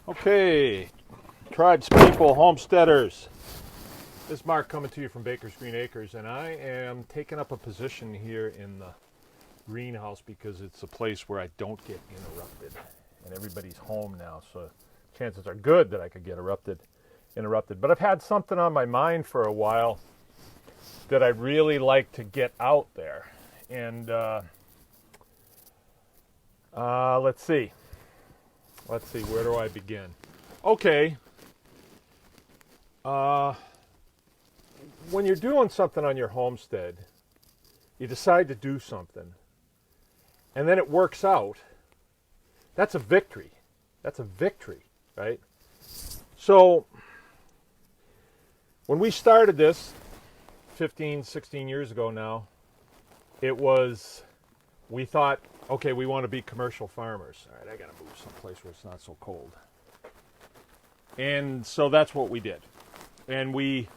Okay, tribespeople, homesteaders. This is Mark coming to you from Baker's Green Acres, and I am taking up a position here in the greenhouse because it's a place where I don't get interrupted. And everybody's home now, so chances are good that I could get interrupted. But I've had something on my mind for a while that I'd really like to get out there. And let's see, where do I begin? Okay. When you're doing something on your homestead, you decide to do something, and then it works out. That's a victory. That's a victory, right? So, when we started this 15, 16 years ago now, we thought, okay, we want to be commercial farmers. All right, I got to move someplace where it's not so cold. And so that's what we did. And we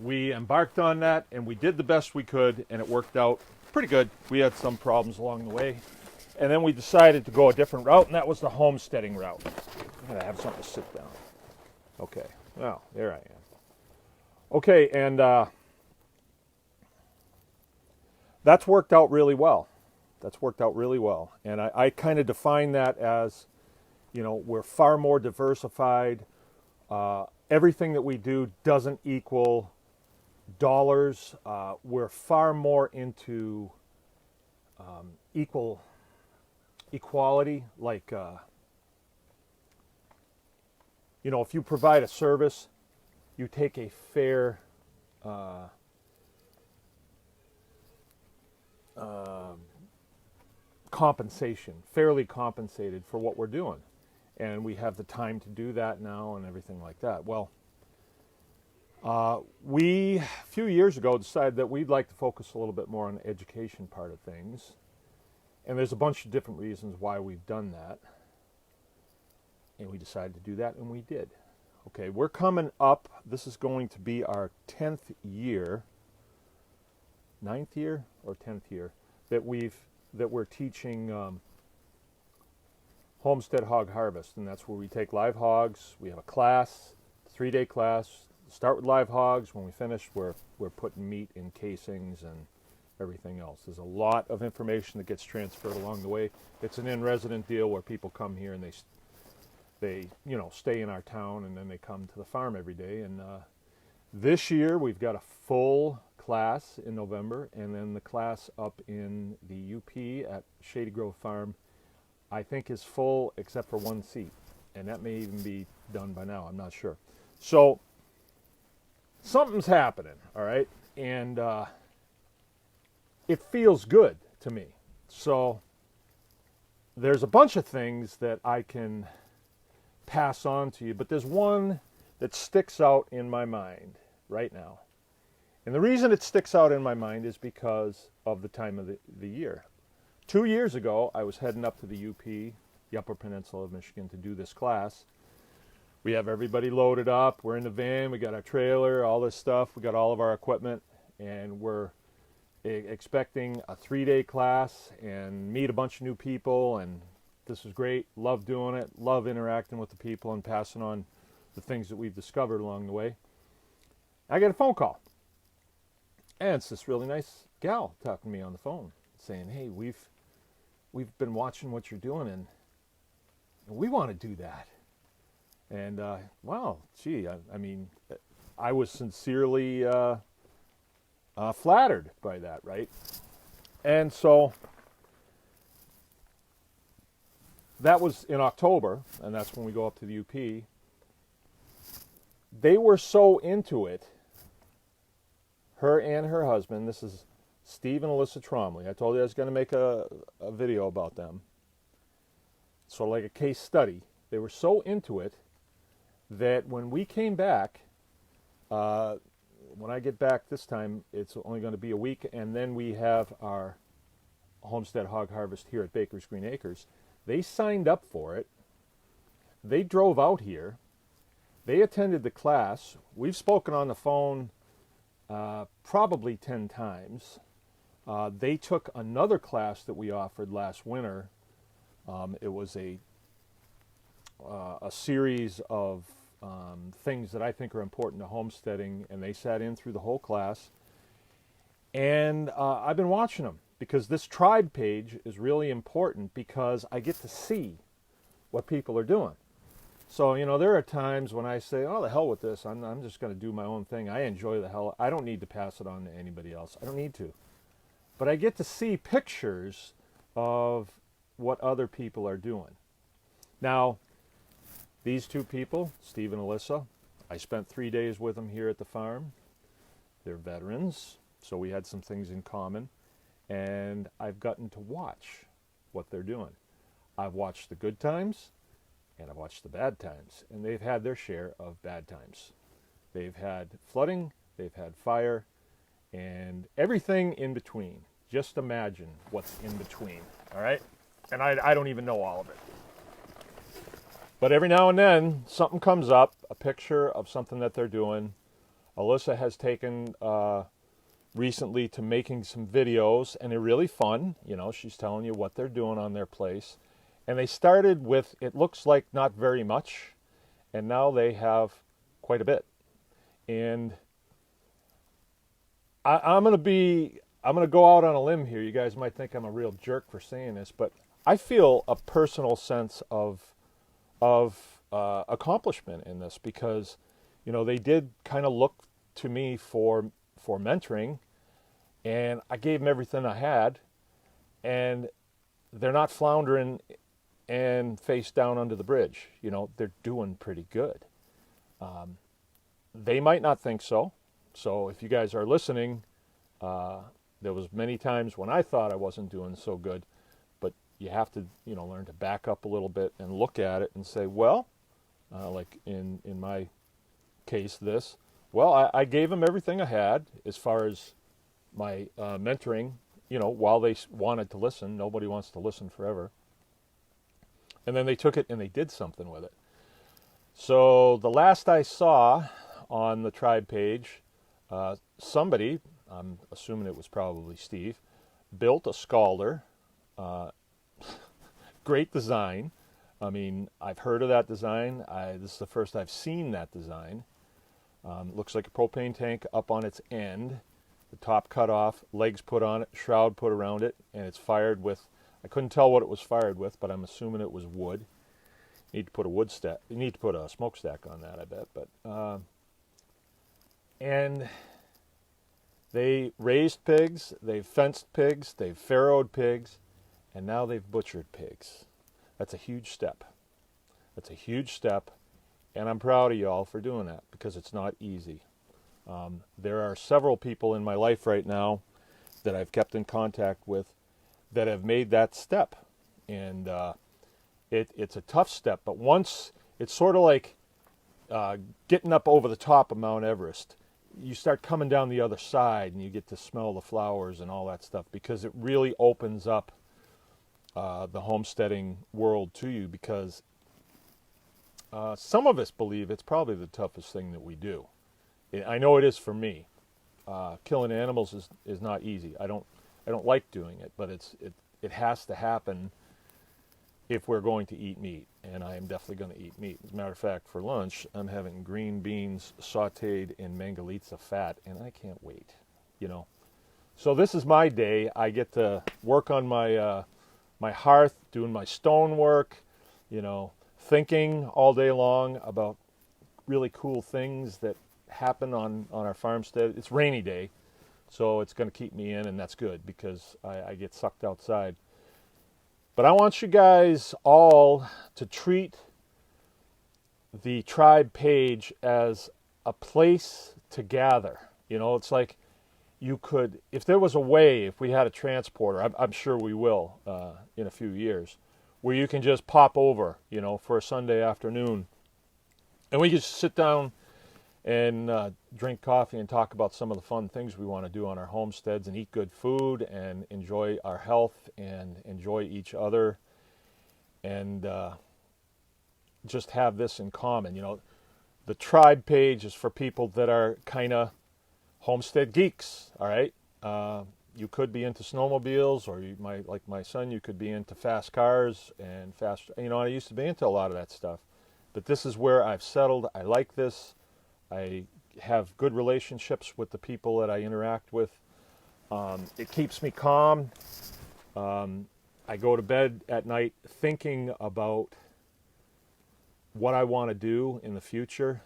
embarked on that, and we did the best we could, and it worked out pretty good. We had some problems along the way. And then we decided to go a different route, and that was the homesteading route. I gotta have something to sit down. Okay, well, there I am. Okay, and that's worked out really well. And I kind of define that as, we're far more diversified. Everything that we do doesn't equal dollars. We're far more into equality. Like, if you provide a service, you take a fair compensation, fairly compensated for what we're doing. And we have the time to do that now and everything like that. Well, we, a few years ago, decided that we'd like to focus a little bit more on the education part of things. And there's a bunch of different reasons why we've done that. And we decided to do that, and we did. Okay, we're coming up. This is going to be our 10th year, 9th year or 10th year, that we're teaching Homestead Hog Harvest, and that's where we take live hogs. We have a class, 3-day class. Start with live hogs. When we finish, we're putting meat in casings and everything else. There's a lot of information that gets transferred along the way. It's an in-resident deal where people come here and they stay in our town, and then they come to the farm every day. And this year we've got a full class in November, and then the class up in the UP at Shady Grove Farm, I think, is full except for one seat, and that may even be done by now. I'm not sure. So something's happening, all right, and it feels good to me. So there's a bunch of things that I can pass on to you, but there's one that sticks out in my mind right now. And the reason it sticks out in my mind is because of the time of the year. 2 years ago, I was heading up to the UP, the Upper Peninsula of Michigan, to do this class. We have everybody loaded up. We're in the van. We got our trailer, all this stuff. We got all of our equipment, and we're expecting a 3-day class and meet a bunch of new people. And this is great. Love doing it. Love interacting with the people and passing on the things that we've discovered along the way. I get a phone call, and it's this really nice gal talking to me on the phone, saying, "Hey, we've been watching what you're doing, and we want to do that." And wow, gee, I mean, I was sincerely flattered by that, right? And so that was in October, and that's when we go up to the UP. They were so into it, her and her husband. This is Steve and Alyssa Tromley. I told you I was going to make a video about them. Sort of like a case study. They were so into it that when we came back, when I get back this time, it's only going to be a week, and then we have our Homestead Hog Harvest here at Baker's Green Acres. They signed up for it. They drove out here. They attended the class. We've spoken on the phone probably 10 times. They took another class that we offered last winter. It was a a series of things that I think are important to homesteading, and they sat in through the whole class. And I've been watching them because this tribe page is really important because I get to see what people are doing. So, you know, there are times when I say, oh, the hell with this. I'm just going to do my own thing. I enjoy the hell. I don't need to pass it on to anybody else. I don't need to. But I get to see pictures of what other people are doing. Now, these two people, Steve and Alyssa, I spent 3 days with them here at the farm. They're veterans, so we had some things in common. And I've gotten to watch what they're doing. I've watched the good times, and I've watched the bad times. And they've had their share of bad times. They've had flooding, they've had fire, and everything in between. Just imagine what's in between, all right? And I don't even know all of it. But every now and then, something comes up, a picture of something that they're doing. Alyssa has taken recently to making some videos, and they're really fun. You know, she's telling you what they're doing on their place. And they started with, it looks like not very much, and now they have quite a bit. And I'm going to go out on a limb here. You guys might think I'm a real jerk for saying this, but I feel a personal sense of accomplishment in this because, you know, they did kind of look to me for mentoring, and I gave them everything I had, and they're not floundering and face down under the bridge. You know, they're doing pretty good. They might not think so. So if you guys are listening, there was many times when I thought I wasn't doing so good, but you have to, you know, learn to back up a little bit and look at it and say, well, like in my case, I gave them everything I had as far as my mentoring, you know, while they wanted to listen. Nobody wants to listen forever. And then they took it and they did something with it. So the last I saw on the tribe page, somebody, I'm assuming it was probably Steve, built a scalder. Great design. I mean, I've heard of that design. This is the first I've seen that design. Looks like a propane tank up on its end, the top cut off, legs put on it, shroud put around it, and it's fired with, I couldn't tell what it was fired with, but I'm assuming it was wood. You need to put a wood stack, you need to put a smokestack on that, I bet. But and they raised pigs, they've fenced pigs, they've farrowed pigs, and now they've butchered pigs. That's a huge step. That's a huge step, and I'm proud of y'all for doing that because it's not easy. There are several people in my life right now that I've kept in contact with that have made that step, and it's a tough step, but once it's sort of like getting up over the top of Mount Everest. You start coming down the other side and you get to smell the flowers and all that stuff because it really opens up the homesteading world to you because some of us believe it's probably the toughest thing that we do. I know it is for me. Killing animals is not easy. I don't like doing it, but it has to happen if we're going to eat meat, and I am definitely going to eat meat. As a matter of fact, for lunch, I'm having green beans sautéed in mangalitsa fat, and I can't wait, you know. So this is my day. I get to work on my my hearth, doing my stonework, you know, thinking all day long about really cool things that happen on our farmstead. It's rainy day, so it's going to keep me in, and that's good because I get sucked outside. But I want you guys all to treat the tribe page as a place to gather. You know, it's like you could, if there was a way, if we had a transporter, I'm sure we will in a few years, where you can just pop over, you know, for a Sunday afternoon. And we just sit down and drink coffee and talk about some of the fun things we want to do on our homesteads and eat good food and enjoy our health and enjoy each other and just have this in common. You know, the tribe page is for people that are kind of homestead geeks, all right? You could be into snowmobiles, or like my son, you could be into fast cars and fast, you know, I used to be into a lot of that stuff. But this is where I've settled. I like this. I have good relationships with the people that I interact with. It keeps me calm. I go to bed at night thinking about what I want to do in the future.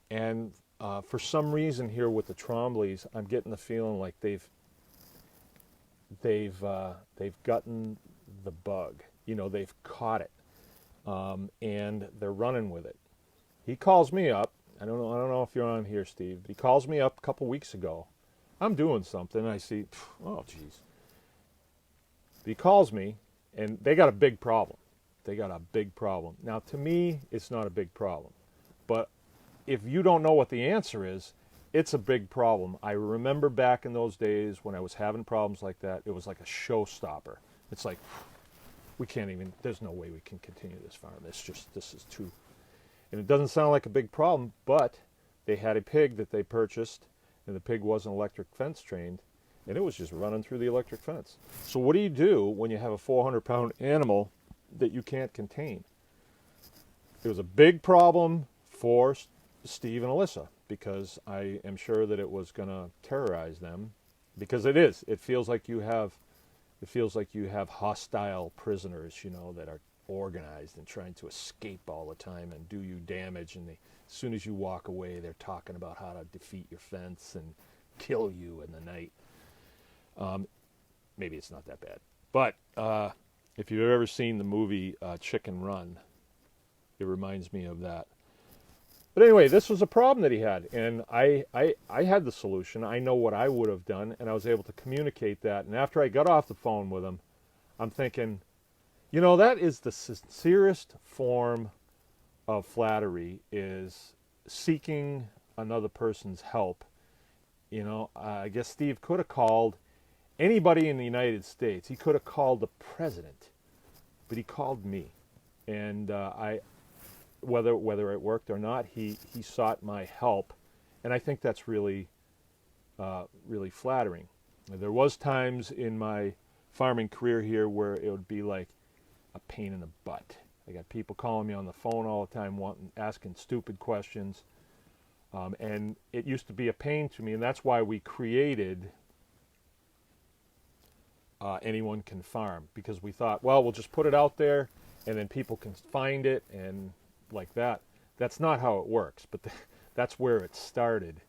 And for some reason here with the Trombleys, I'm getting the feeling like they've gotten the bug. You know, they've caught it, and they're running with it. He calls me up. I don't know if you're on here, Steve. But he calls me up a couple weeks ago. I'm doing something. And I see, oh, geez. He calls me, and they got a big problem. They got a big problem. Now, to me, it's not a big problem. But if you don't know what the answer is, it's a big problem. I remember back in those days when I was having problems like that, it was like a showstopper. It's like, we can't even, there's no way we can continue this farm. This is too, and it doesn't sound like a big problem, but they had a pig that they purchased, and the pig wasn't electric fence trained, and it was just running through the electric fence. So what do you do when you have a 400-pound animal that you can't contain? It was a big problem for Steve and Alyssa, because I am sure that it was going to terrorize them, because it is. It feels like you have hostile prisoners, you know, that are organized and trying to escape all the time and do you damage, and as soon as you walk away, they're talking about how to defeat your fence and kill you in the night. Maybe it's not that bad, but if you've ever seen the movie Chicken Run, it reminds me of that. But anyway, this was a problem that he had, and I had the solution. I know what I would have done, and I was able to communicate that. And after I got off the phone with him, I'm thinking, you know, that is the sincerest form of flattery, is seeking another person's help. You know, I guess Steve could have called anybody in the United States. He could have called the president, but he called me, and whether it worked or not, he sought my help, and I think that's really really flattering. There was times in my farming career here where it would be like a pain in the butt. I got people calling me on the phone all the time, asking stupid questions, and it used to be a pain to me, and that's why we created Anyone Can Farm, because we thought, well, we'll just put it out there, and then people can find it, and like that. That's not how it works, but that's where it started,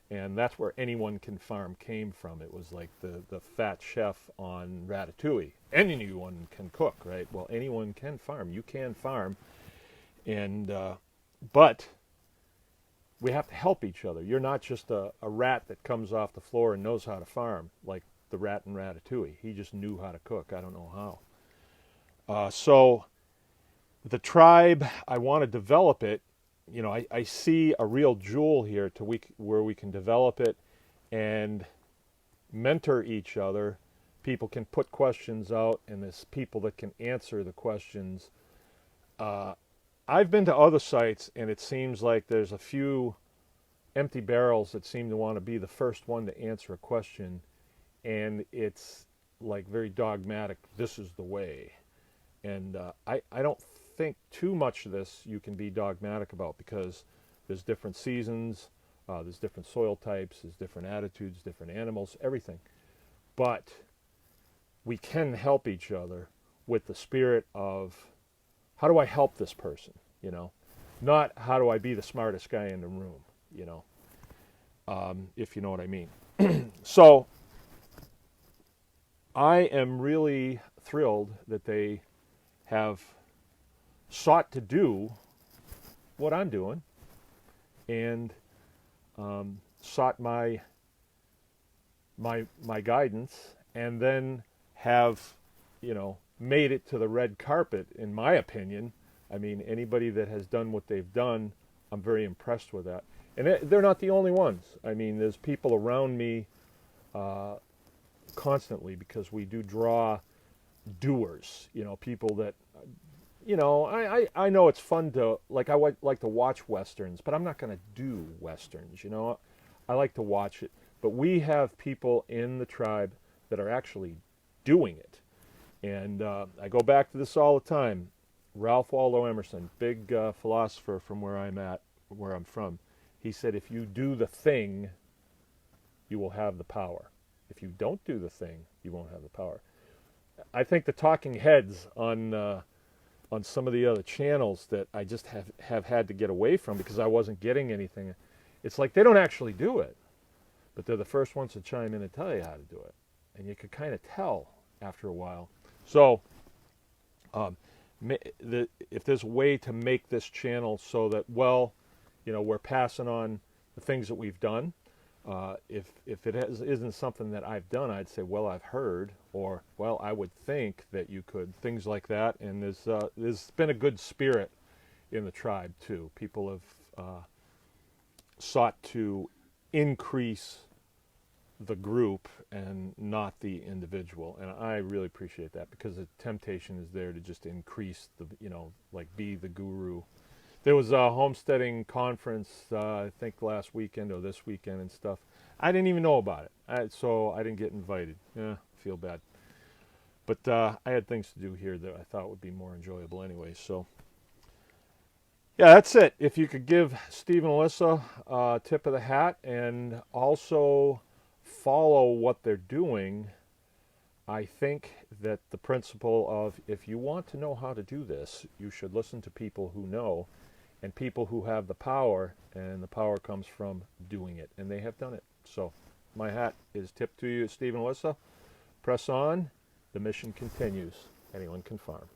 and that's where Anyone Can Farm came from. It was like the fat chef on Ratatouille. Anyone can cook, right? Well, anyone can farm. You can farm, and but we have to help each other. You're not just a rat that comes off the floor and knows how to farm, like the rat in Ratatouille. He just knew how to cook. I don't know how. So the tribe, I want to develop it. You know, I see a real jewel here where we can develop it and mentor each other. People can put questions out, and there's people that can answer the questions. I've been to other sites, and it seems like there's a few empty barrels that seem to want to be the first one to answer a question, and it's like very dogmatic. This is the way. And I don't think too much of this you can be dogmatic about, because there's different seasons, there's different soil types, there's different attitudes, different animals, everything. But we can help each other with the spirit of, how do I help this person, you know? Not how do I be the smartest guy in the room, you know, if you know what I mean. So I am really thrilled that they have sought to do what I'm doing, and sought my guidance, and then have, you know, made it to the red carpet, in my opinion. I mean, anybody that has done what they've done, I'm very impressed with that. And they're not the only ones. I mean, there's people around me constantly, because we do draw doers, you know, people that, you know, I know it's fun to, like, I like to watch Westerns, but I'm not going to do Westerns, you know. I like to watch it. But we have people in the tribe that are actually doing it. And I go back to this all the time. Ralph Waldo Emerson, big philosopher from where I'm from. He said, if you do the thing, you will have the power. If you don't do the thing, you won't have the power. I think the talking heads on some of the other channels that I just have had to get away from because I wasn't getting anything. It's like they don't actually do it, but they're the first ones to chime in and tell you how to do it. And you could kind of tell after a while. So if there's a way to make this channel so that, well, you know, we're passing on the things that we've done. If it isn't something that I've done, I'd say, well, I've heard, or, well, I would think that you could, things like that. And there's been a good spirit in the tribe, too. People have sought to increase the group and not the individual. And I really appreciate that because the temptation is there to just increase the, you know, like be the guru. There was a homesteading conference, I think last weekend or this weekend and stuff. I didn't even know about it, so I didn't get invited. Yeah, I feel bad. But I had things to do here that I thought would be more enjoyable anyway. So, yeah, that's it. If you could give Steve and Alyssa a tip of the hat and also follow what they're doing, I think that the principle of if you want to know how to do this, you should listen to people who know and people who have the power, and the power comes from doing it, and they have done it. So my hat is tipped to you, Steve and Alyssa. Press on. The mission continues. Anyone can farm.